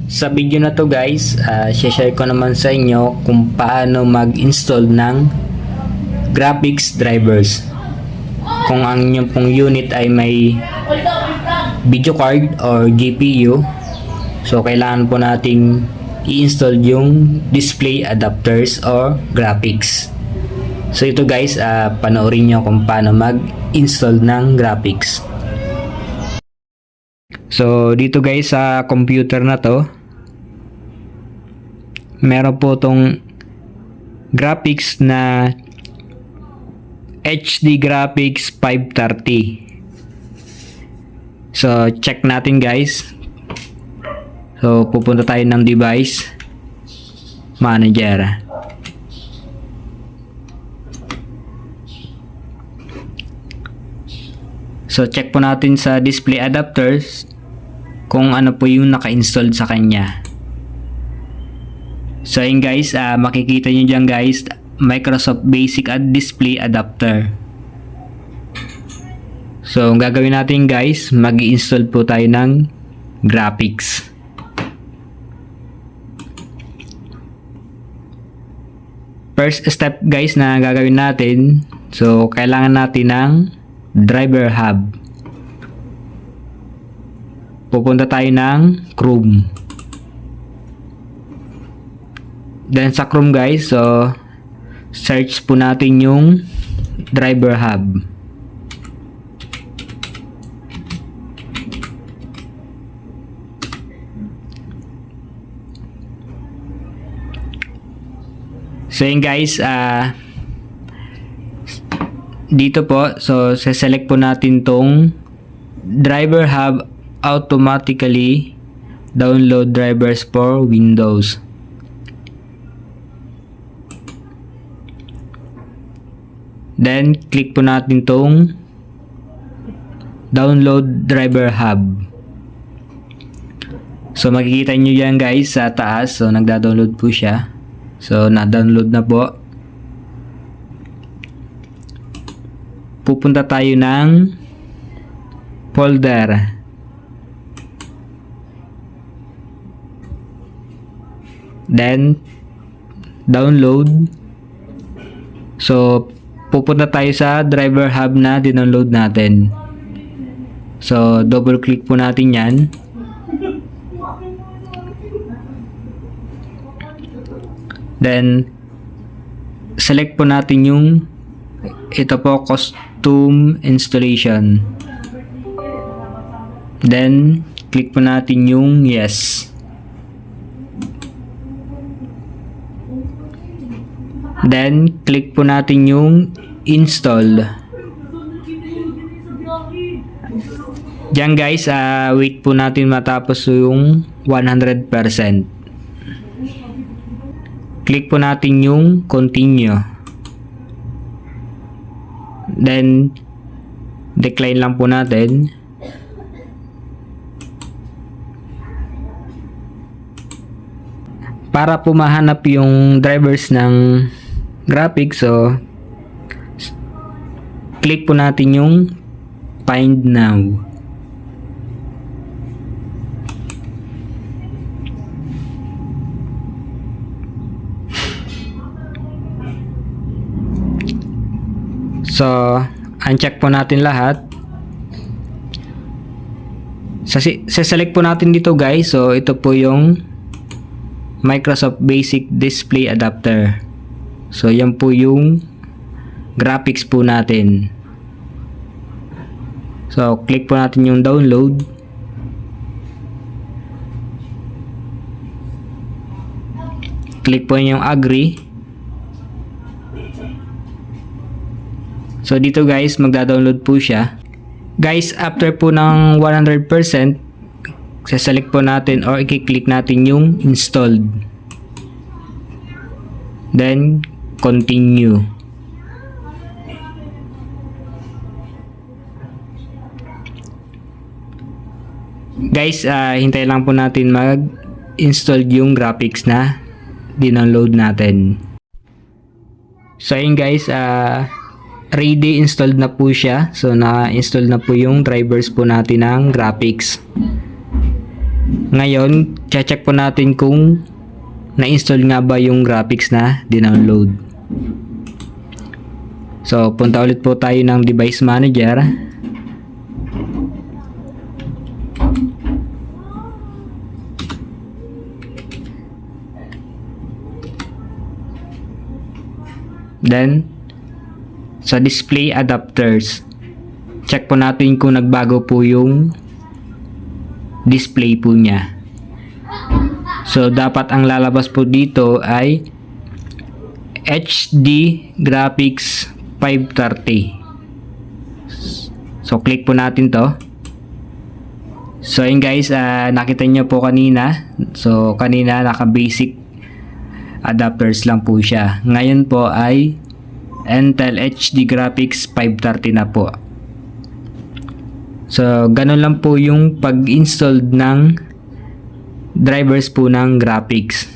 Sa video na to guys, share ko naman sa inyo kung paano mag-install ng graphics drivers. Kung ang inyong pong unit ay may video card or GPU, so kailangan po nating i-install yung display adapters or graphics. So ito guys, panoorin nyo kung paano mag-install ng graphics. So dito guys sa computer na to, meron po tong graphics na HD Graphics 530. So check natin guys. So pupunta tayo ng device manager. So check po natin sa display adapters kung ano po yung naka-installed sa kanya. So yun guys, makikita nyo dyan guys, Microsoft Basic Display Adapter. So ang gagawin natin guys, mag-i-install po tayo ng graphics. First step guys na gagawin natin, so kailangan natin ng driver hub. Pupunta tayo ng Chrome. Then sa Chrome guys, so search po natin yung driver hub. So yun guys, dito po, so select po natin tong driver hub automatically download drivers for Windows. Then click po natin tong download driver hub. So makikita nyo yan guys sa taas, so nagda-download po siya. So na-download na po. Pupunta tayo ng folder. Then download. So pupunta tayo sa driver hub na dinownload natin. So double click po natin yan. Then select po natin yung ito po, custom installation. Then click po natin yung yes. Then click po natin yung install. Diyan guys, wait po natin matapos yung 100%. Click po natin yung continue. Then decline lang po natin. Para po mahanap yung drivers ng graphics, so click po natin yung find now. So uncheck po natin lahat. Select po natin dito guys, so ito po yung Microsoft Basic Display Adapter. So yan po yung graphics po natin. So click po natin yung download. Click po yung agree. So dito guys, magda-download po siya. Guys, after po ng 100%, select po natin or i-click natin yung installed. Then continue. Guys, hintay lang po natin mag-install yung graphics na dinownload natin. So ayun guys, ready, installed na po siya. So na-install na po yung drivers po natin ng graphics. Ngayon, check po natin kung na-install nga ba yung graphics na dinownload. So, punta ulit po tayo ng device manager. Then, sa display adapters, check po natin kung nagbago po yung display po niya. So, dapat ang lalabas po dito ay HD Graphics 530. So, click po natin to. So, yun guys, nakita nyo po kanina. So, kanina naka-basic adapters lang po siya. Ngayon po ay Intel HD Graphics 530 na po. So, ganun lang po yung pag-install ng drivers po ng graphics.